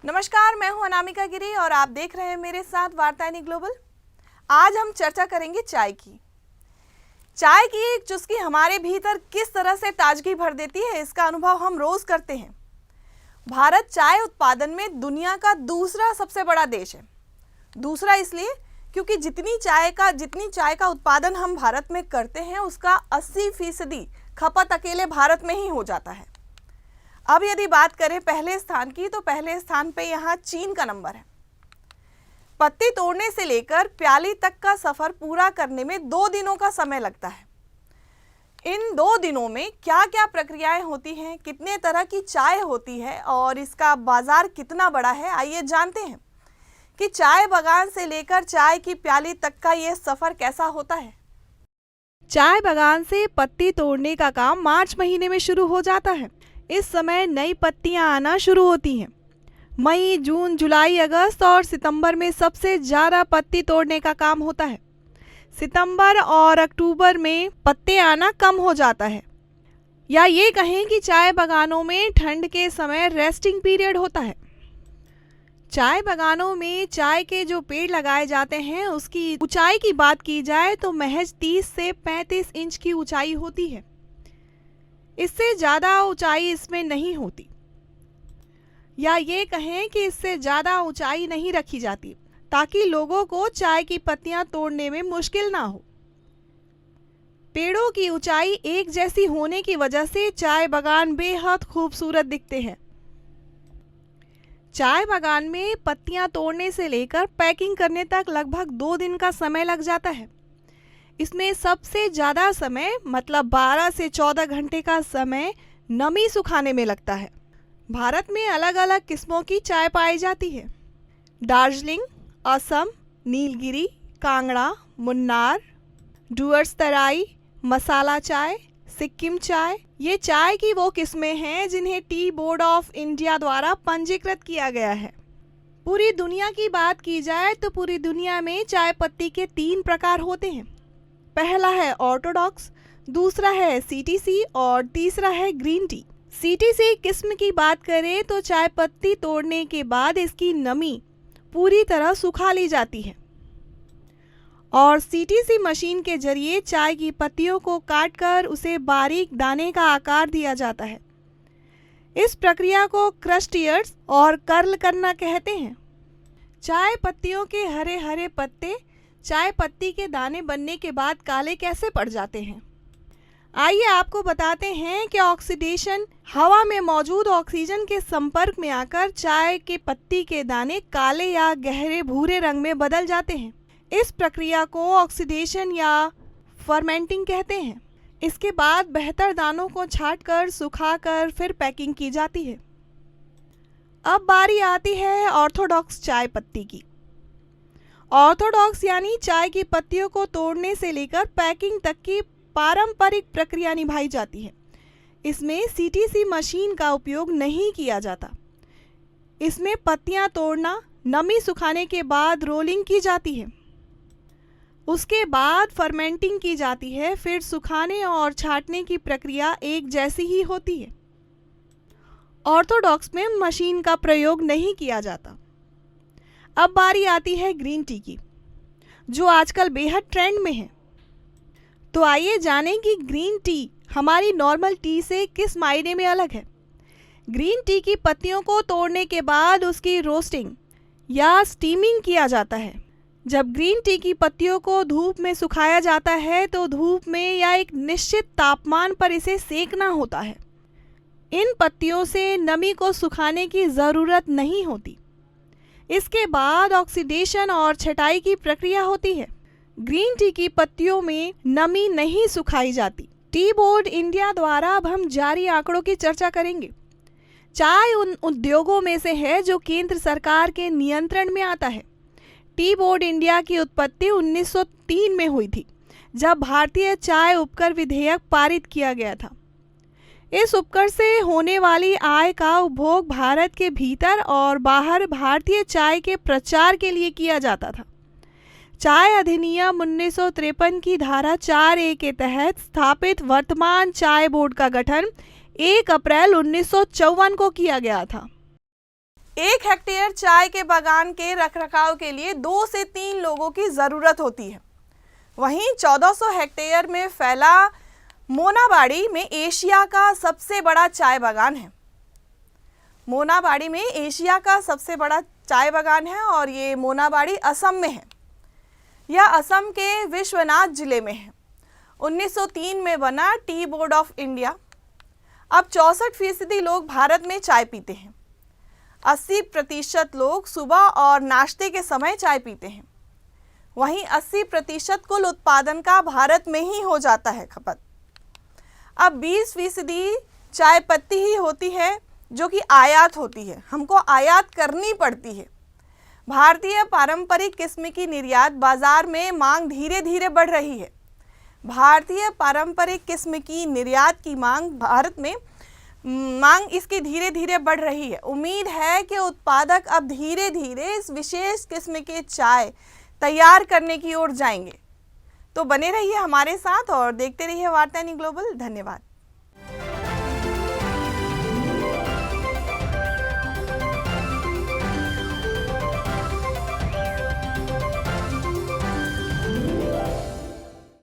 नमस्कार, मैं हूं अनामिका गिरी और आप देख रहे हैं मेरे साथ वार्तायनी ग्लोबल। आज हम चर्चा करेंगे चाय की। चाय की एक चुस्की हमारे भीतर किस तरह से ताजगी भर देती है, इसका अनुभव हम रोज करते हैं। भारत चाय उत्पादन में दुनिया का दूसरा सबसे बड़ा देश है। दूसरा इसलिए क्योंकि जितनी चाय का उत्पादन हम भारत में करते हैं उसका 80% खपत अकेले भारत में ही हो जाता है। अब यदि बात करें पहले स्थान की, तो पहले स्थान पे यहाँ चीन का नंबर है। पत्ती तोड़ने से लेकर प्याली तक का सफर पूरा करने में 2 दिनों का समय लगता है। इन 2 दिनों में क्या क्या प्रक्रियाएं होती हैं, कितने तरह की चाय होती है और इसका बाजार कितना बड़ा है, आइए जानते हैं कि चाय बागान से लेकर चाय की प्याली तक का ये सफर कैसा होता है। चाय बागान से पत्ती तोड़ने का काम मार्च महीने में शुरू हो जाता है। इस समय नई पत्तियां आना शुरू होती हैं। मई, जून, जुलाई, अगस्त और सितंबर में सबसे ज़्यादा पत्ती तोड़ने का काम होता है। सितंबर और अक्टूबर में पत्ते आना कम हो जाता है, या ये कहें कि चाय बागानों में ठंड के समय रेस्टिंग पीरियड होता है। चाय बागानों में चाय के जो पेड़ लगाए जाते हैं उसकी ऊंचाई की बात की जाए तो महज 30 से 35 इंच की ऊंचाई होती है। इससे ज़्यादा ऊंचाई इसमें नहीं होती, या ये कहें कि इससे ज़्यादा ऊंचाई नहीं रखी जाती ताकि लोगों को चाय की पत्तियां तोड़ने में मुश्किल ना हो। पेड़ों की ऊंचाई एक जैसी होने की वजह से चाय बागान बेहद खूबसूरत दिखते हैं। चाय बागान में पत्तियां तोड़ने से लेकर पैकिंग करने तक लगभग 2 दिन का समय लग जाता है। इसमें सबसे ज़्यादा समय मतलब 12 से 14 घंटे का समय नमी सुखाने में लगता है। भारत में अलग अलग किस्मों की चाय पाई जाती है। दार्जिलिंग, असम, नीलगिरी, कांगड़ा, मुन्नार, डुअर्स तराई, मसाला चाय, सिक्किम चाय, ये चाय की वो किस्में हैं जिन्हें टी बोर्ड ऑफ इंडिया द्वारा पंजीकृत किया गया है। पूरी दुनिया की बात की जाए तो पूरी दुनिया में चाय पत्ती के 3 प्रकार होते हैं। पहला है ऑर्थोडॉक्स, दूसरा है सीटीसी और तीसरा है ग्रीन टी। सीटीसी किस्म की बात करें तो चाय पत्ती तोड़ने के बाद इसकी नमी पूरी तरह सुखा ली जाती है और सीटीसी मशीन के जरिए चाय की पत्तियों को काटकर उसे बारीक दाने का आकार दिया जाता है। इस प्रक्रिया को क्रस्ट ईयर्स और कर्ल करना कहते हैं। चाय पत्तियों के हरे हरे पत्ते चाय पत्ती के दाने बनने के बाद काले कैसे पड़ जाते हैं, आइए आपको बताते हैं कि ऑक्सीडेशन हवा में मौजूद ऑक्सीजन के संपर्क में आकर चाय के पत्ती के दाने काले या गहरे भूरे रंग में बदल जाते हैं। इस प्रक्रिया को ऑक्सीडेशन या फर्मेंटिंग कहते हैं। इसके बाद बेहतर दानों को छांटकर सुखाकर फिर पैकिंग की जाती है। अब बारी आती है ऑर्थोडॉक्स चाय पत्ती की। ऑर्थोडॉक्स यानी चाय की पत्तियों को तोड़ने से लेकर पैकिंग तक की पारंपरिक प्रक्रिया निभाई जाती है। इसमें सीटीसी मशीन का उपयोग नहीं किया जाता। इसमें पत्तियां तोड़ना, नमी सुखाने के बाद रोलिंग की जाती है, उसके बाद फर्मेंटिंग की जाती है, फिर सुखाने और छांटने की प्रक्रिया एक जैसी ही होती है। ऑर्थोडॉक्स में मशीन का प्रयोग नहीं किया जाता। अब बारी आती है ग्रीन टी की, जो आजकल बेहद ट्रेंड में है। तो आइए जानें कि ग्रीन टी हमारी नॉर्मल टी से किस मायने में अलग है। ग्रीन टी की पत्तियों को तोड़ने के बाद उसकी रोस्टिंग या स्टीमिंग किया जाता है। जब ग्रीन टी की पत्तियों को धूप में सुखाया जाता है तो धूप में या एक निश्चित तापमान पर इसे सेकना होता है। इन पत्तियों से नमी को सुखाने की ज़रूरत नहीं होती। इसके बाद ऑक्सीडेशन और छटाई की प्रक्रिया होती है। ग्रीन टी की पत्तियों में नमी नहीं सुखाई जाती। टी बोर्ड इंडिया द्वारा अब हम जारी आंकड़ों की चर्चा करेंगे। चाय उन उद्योगों में से है जो केंद्र सरकार के नियंत्रण में आता है। टी बोर्ड इंडिया की उत्पत्ति 1903 में हुई थी, जब भारतीय चाय उपकर विधेयक पारित किया गया था। इस उपकर से होने वाली आय का उपभोग भारत के भीतर और बाहर भारतीय चाय के प्रचार के लिए किया जाता था। चाय अधिनियम 1953 की धारा 4A के तहत स्थापित वर्तमान चाय बोर्ड का गठन 1 अप्रैल 1954 को किया गया था। 1 हेक्टेयर चाय के बागान के रखरखाव के लिए 2 से 3 लोगों की ज़रूरत होती है। वहीं 1400 हेक्टेयर में फैला मोनाबाड़ी में एशिया का सबसे बड़ा चाय बागान है। मोनाबाड़ी में एशिया का सबसे बड़ा चाय बागान है और ये मोनाबाड़ी असम में है। यह असम के विश्वनाथ जिले में है। 1903 में बना टी बोर्ड ऑफ इंडिया। अब 64% लोग भारत में चाय पीते हैं। 80% लोग सुबह और नाश्ते के समय चाय पीते हैं। वहीं 80% कुल उत्पादन का भारत में ही हो जाता है खपत। अब 20% चाय पत्ती ही होती है जो कि आयात होती है, हमको आयात करनी पड़ती है। भारतीय पारंपरिक किस्म की निर्यात बाजार में मांग धीरे धीरे बढ़ रही है। भारतीय पारंपरिक किस्म की निर्यात की मांग भारत में इसकी धीरे धीरे बढ़ रही है। उम्मीद है कि उत्पादक अब धीरे धीरे इस विशेष किस्म के चाय तैयार करने की ओर जाएंगे। तो बने रहिए हमारे साथ और देखते रहिए वार्ता ग्लोबल। धन्यवाद।